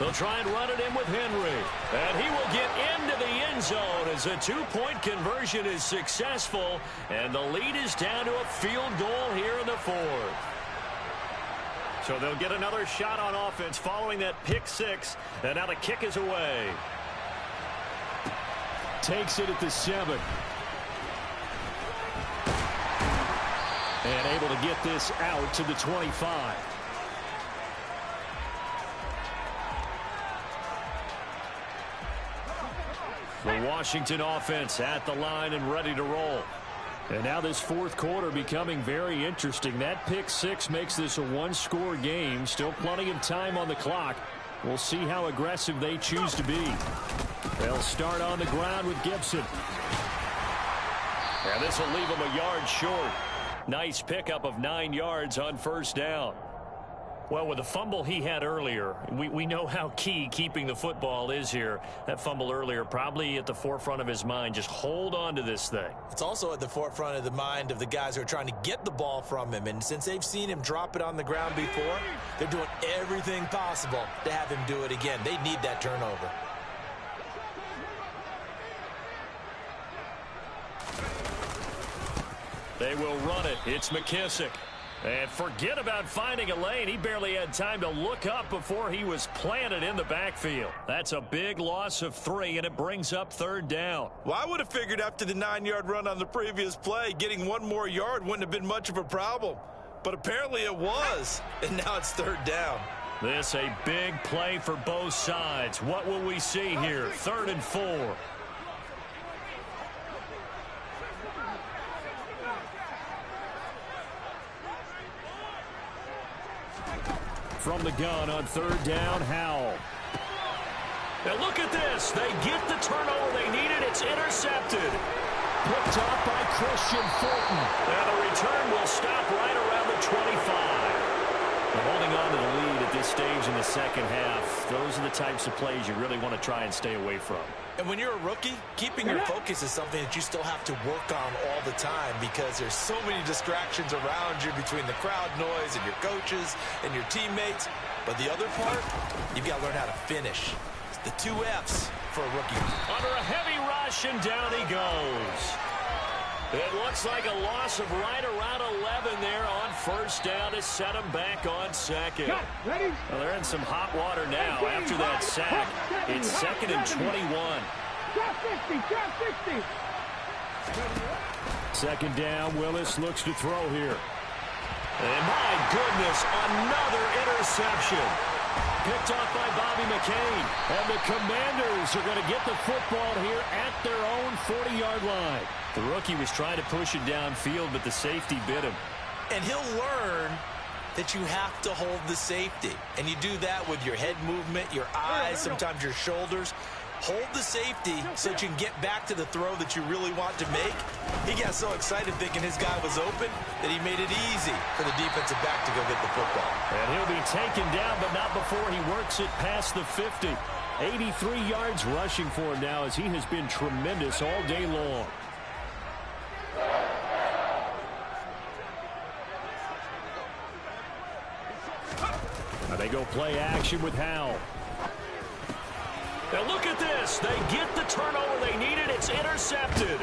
They'll try and run it in with Henry. And he will get into the end zone as a 2-point conversion is successful. And the lead is down to a field goal here in the 4th. So they'll get another shot on offense following that pick 6. And now the kick is away. Takes it at the 7. And able to get this out to the 25. The Washington offense at the line and ready to roll. And now this 4th quarter becoming very interesting. That pick 6 makes this a 1-score game. Still plenty of time on the clock. We'll see how aggressive they choose to be. They'll start on the ground with Gibson. And this will leave him a yard short. Nice pickup of 9 yards on 1st down. Well, with the fumble he had earlier, we know how key keeping the football is here. That fumble earlier probably at the forefront of his mind. Just hold on to this thing. It's also at the forefront of the mind of the guys who are trying to get the ball from him. And since they've seen him drop it on the ground before, they're doing everything possible to have him do it again. They need that turnover. They will run it. It's McKissick. And forget about finding a lane. He barely had time to look up before he was planted in the backfield. That's a big loss of 3, and it brings up 3rd down. Well, I would have figured after the 9-yard run on the previous play, getting 1 more yard wouldn't have been much of a problem. But apparently it was, and now it's 3rd down. This a big play for both sides. What will we see here? 3rd and 4. From the gun on third down, Howell. Now look at this. They get the turnover they needed. It's intercepted. Picked off by Christian Fulton. Now the return will stop right around the 25. Well, holding on to the lead at this stage in the second half, those are the types of plays you really want to try and stay away from. And when you're a rookie, keeping your focus is something that you still have to work on all the time because there's so many distractions around you between the crowd noise and your coaches and your teammates. But the other part, you've got to learn how to finish. It's the 2 F's for a rookie. Under a heavy rush, and down he goes. It looks like a loss of right around 11 there on first down to set him back on second. Well, they're in some hot water now after that sack. It's 2nd and 21. Drop 60. Second down, Willis looks to throw here. And my goodness, another interception. Picked off by Bobby McCain. And the Commanders are going to get the football here at their own 40-yard line. The rookie was trying to push it downfield, but the safety bit him. And he'll learn that you have to hold the safety. And you do that with your head movement, your eyes, sometimes your shoulders. Hold the safety so that you can get back to the throw that you really want to make. He got so excited thinking his guy was open that he made it easy for the defensive back to go get the football. And he'll be taken down, but not before he works it past the 50. 83 yards rushing for him now as he has been tremendous all day long. Now they go play action with Howell. Now look at this. They get the turnover they needed. It's intercepted.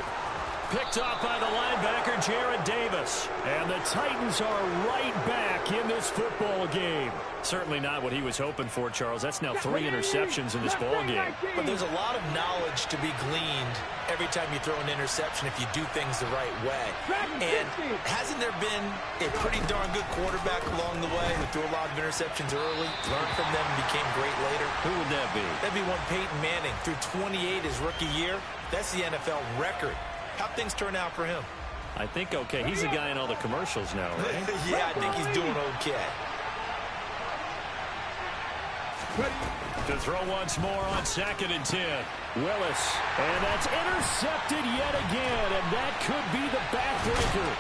Picked off by the linebacker, Jared Davis. And the Titans are right back in this football game. Certainly not what he was hoping for, Charles. That's now 3 interceptions in this ball game. But there's a lot of knowledge to be gleaned every time you throw an interception if you do things the right way. And hasn't there been a pretty darn good quarterback along the way who threw a lot of interceptions early, learned from them, and became great later? Who would that be? That'd be one Peyton Manning. Threw 28 his rookie year. That's the NFL record. How'd things turn out for him? I think okay. He's the guy in all the commercials now, right? Yeah, I think he's doing okay. To throw once more on 2nd and 10. Willis. And that's intercepted yet again. And that could be the backbreaker.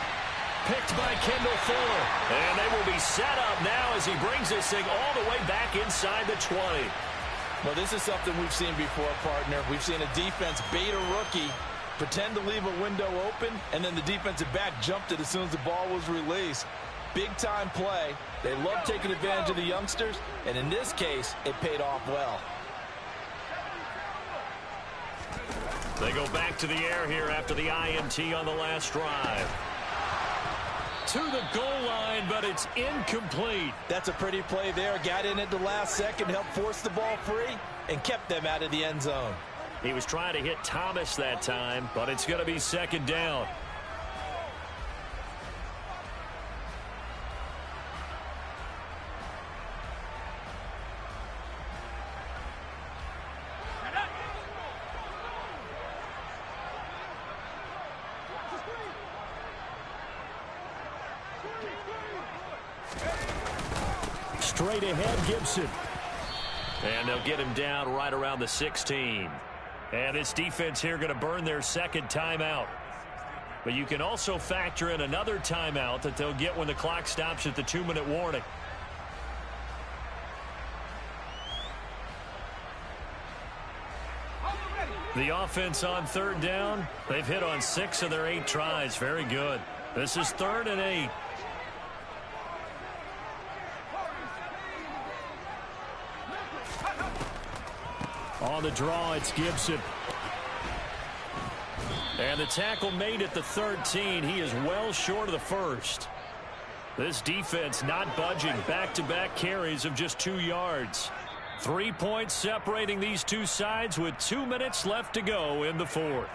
Picked by Kendall Fuller. And they will be set up now as he brings this thing all the way back inside the 20. Well, this is something we've seen before, partner. We've seen a defense bait a rookie, pretend to leave a window open, and then the defensive back jumped it as soon as the ball was released. Big-time play. They love taking advantage of the youngsters, and in this case, it paid off well. They go back to the air here after the INT on the last drive. To the goal line, but it's incomplete. That's a pretty play there. Got in at the last second, helped force the ball free, and kept them out of the end zone. He was trying to hit Thomas that time, but it's going to be 2nd down. Straight ahead, Gibson. And they'll get him down right around the 16. And this defense here going to burn their 2nd timeout. But you can also factor in another timeout that they'll get when the clock stops at the 2-minute warning. The offense on 3rd down, they've hit on 6 of their 8 tries. Very good. This is 3rd and 8. On the draw, it's Gibson. And the tackle made at the 13. He is well short of the 1st. This defense not budging. Back-to-back carries of just 2 yards. 3 points separating these two sides with 2 minutes left to go in the 4th.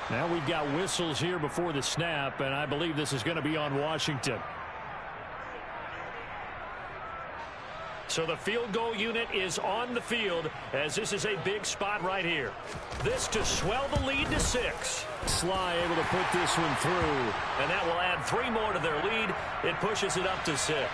Now we've got whistles here before the snap, and I believe this is going to be on Washington. So the field goal unit is on the field as this is a big spot right here. This to swell the lead to 6. Sly able to put this one through. And that will add 3 more to their lead. It pushes it up to 6.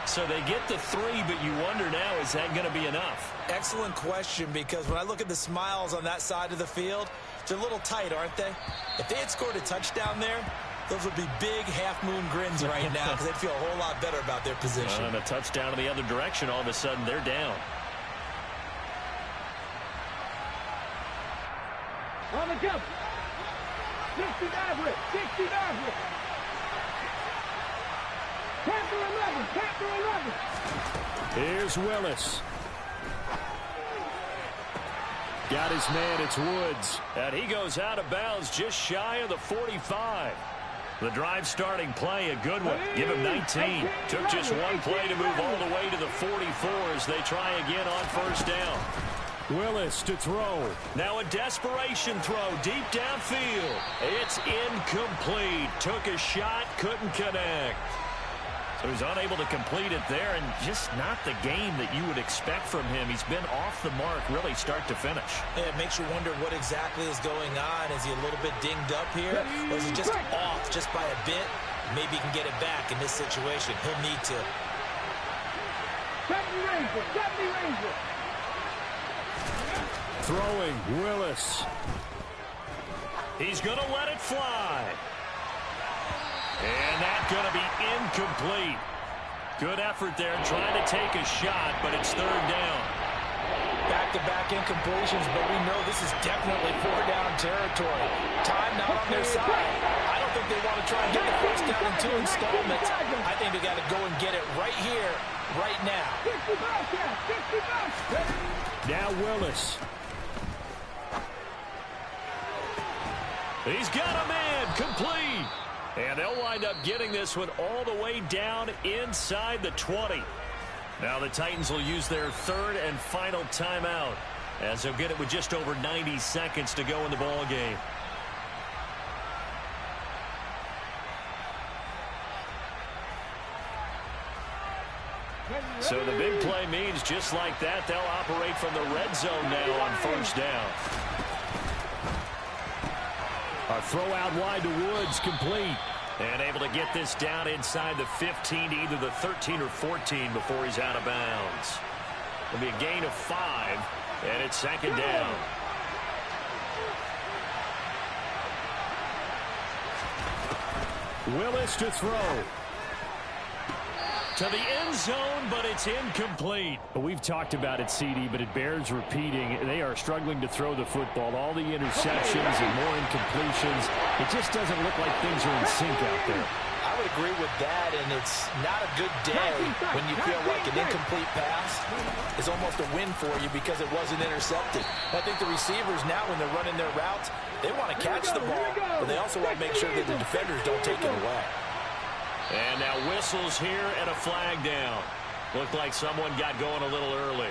So they get the 3, but you wonder now, is that going to be enough? Excellent question, because when I look at the smiles on that side of the field, they're a little tight, aren't they? If they had scored a touchdown there, those would be big half-moon grins right now because they'd feel a whole lot better about their position. And a touchdown in the other direction, all of a sudden they're down. On the jump. 60 Maverick. 60 Maverick. Panther 11. Panther 11. Here's Willis. Got his man, it's Woods. And he goes out of bounds just shy of the 45. The drive starting play, a good one. Give him 19. Took just one play to move all the way to the 44 as they try again on first down. Willis to throw. Now a desperation throw deep downfield. It's incomplete. Took a shot, couldn't connect. So he's unable to complete it there, and just not the game that you would expect from him. He's been off the mark really start to finish. Yeah, it makes you wonder what exactly is going on. Is he a little bit dinged up here? Or is he just off just by a bit? Maybe he can get it back in this situation. He'll need to. 70 Ranger. 70 Ranger. Throwing, Willis. He's going to let it fly. And that's going to be incomplete. Good effort there trying to take a shot, but it's third down. Back-to-back incompletions, but we know this is definitely 4-down territory. Time not on their side. I don't think they want to try and get the first down in 2 installments. I think they got to go and get it right here, right now. 60 Bobcats. 60 Bobcats. Now Willis. He's got a man, complete. And they'll wind up getting this one all the way down inside the 20. Now the Titans will use their third and final timeout as they'll get it with just over 90 seconds to go in the ball game. So the big play means just like that, they'll operate from the red zone now on first down. A throw out wide to Woods, complete. And able to get this down inside the 15 to either the 13 or 14 before he's out of bounds. It'll be a gain of 5, and it's second down. Willis to throw. To the end zone, but it's incomplete. We've talked about it, CD, but it bears repeating. They are struggling to throw the football. All the interceptions and more incompletions. It just doesn't look like things are in sync out there. I would agree with that, and it's not a good day when you feel like an incomplete pass is almost a win for you because it wasn't intercepted. I think the receivers now, when they're running their routes, they want to catch the ball, but they also want to make sure that the defenders don't take it away. And now whistles here and a flag down. Looked like someone got going a little early.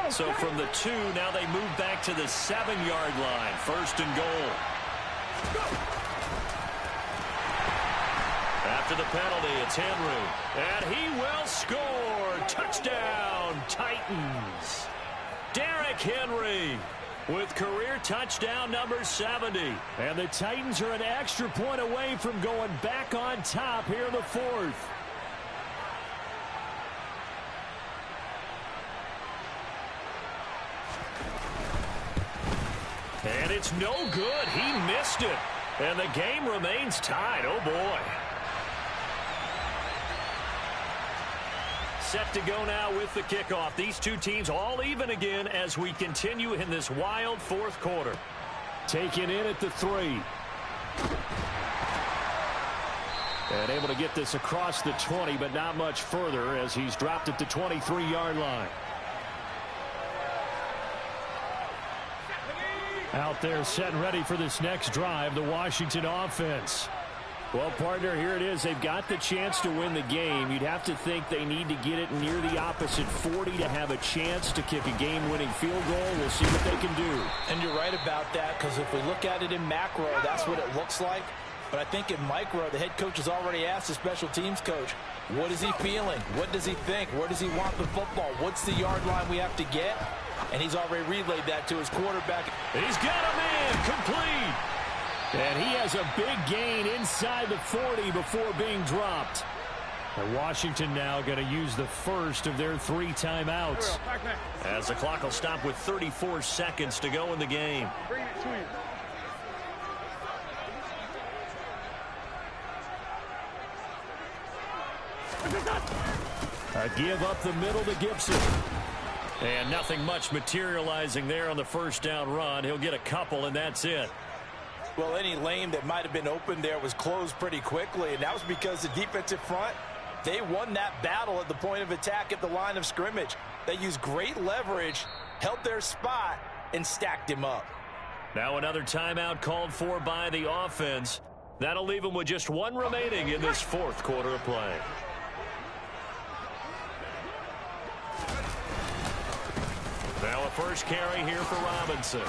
So from the 2, now they move back to the 7-yard line. First and goal. After the penalty, it's Henry. And he will score. Touchdown, Titans. Derrick Henry with career touchdown number 70. And the Titans are an extra point away from going back on top here in the 4th. And it's no good. He missed it. And the game remains tied. Oh, boy. Set to go now with the kickoff. These two teams all even again as we continue in this wild 4th quarter. Taken in at the 3. And able to get this across the 20, but not much further as he's dropped at the 23-yard line. Out there set and ready for this next drive, the Washington offense. Well, partner, here it is. They've got the chance to win the game. You'd have to think they need to get it near the opposite 40 to have a chance to kick a game-winning field goal. We'll see what they can do. And you're right about that, because if we look at it in macro, that's what it looks like. But I think in micro, the head coach has already asked the special teams coach, what is he feeling? What does he think? Where does he want the football? What's the yard line we have to get? And he's already relayed that to his quarterback. He's got a man complete. And he has a big gain inside the 40 before being dropped. And Washington now going to use the first of their 3 timeouts. As the clock will stop with 34 seconds to go in the game. Bring it to you. A give up the middle to Gibson. And nothing much materializing there on the first down run. He'll get a couple, and that's it. Well, any lane that might have been open there was closed pretty quickly, and that was because the defensive front, they won that battle at the point of attack at the line of scrimmage. They used great leverage, held their spot, and stacked him up. Now another timeout called for by the offense. That'll leave them with just 1 remaining in this 4th quarter of play. Now a first carry here for Robinson.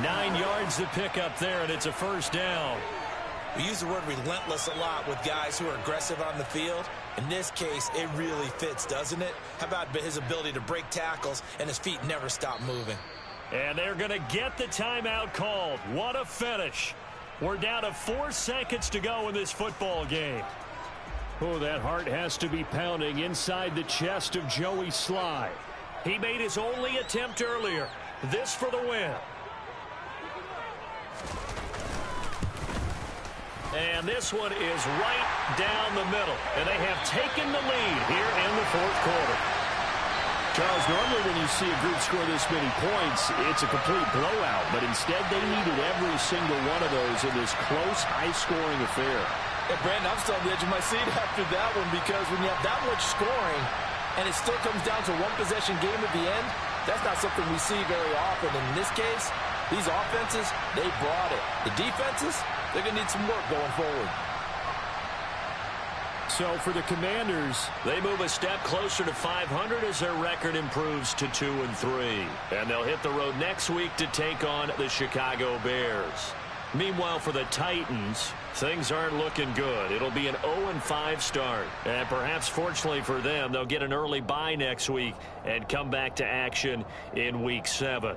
9 yards to pick up there, and it's a first down. We use the word relentless a lot with guys who are aggressive on the field. In this case, it really fits, doesn't it? How about his ability to break tackles and his feet never stop moving? And they're going to get the timeout called. What a finish. We're down to 4 seconds to go in this football game. Oh, that heart has to be pounding inside the chest of Joey Sly. He made his only attempt earlier. This for the win. And this one is right down the middle. And they have taken the lead here in the 4th quarter. Charles, normally when you see a group score this many points, it's a complete blowout. But instead, they needed every single one of those in this close, high-scoring affair. Hey, Brandon, I'm still on the edge of my seat after that one, because when you have that much scoring and it still comes down to 1-possession game at the end, that's not something we see very often. And in this case, these offenses, they brought it. The defenses, they're going to need some work going forward. So for the Commanders, they move a step closer to 500 as their record improves to 2-3. And they'll hit the road next week to take on the Chicago Bears. Meanwhile, for the Titans, things aren't looking good. It'll be an 0-5 start. And perhaps fortunately for them, they'll get an early bye next week and come back to action in Week 7.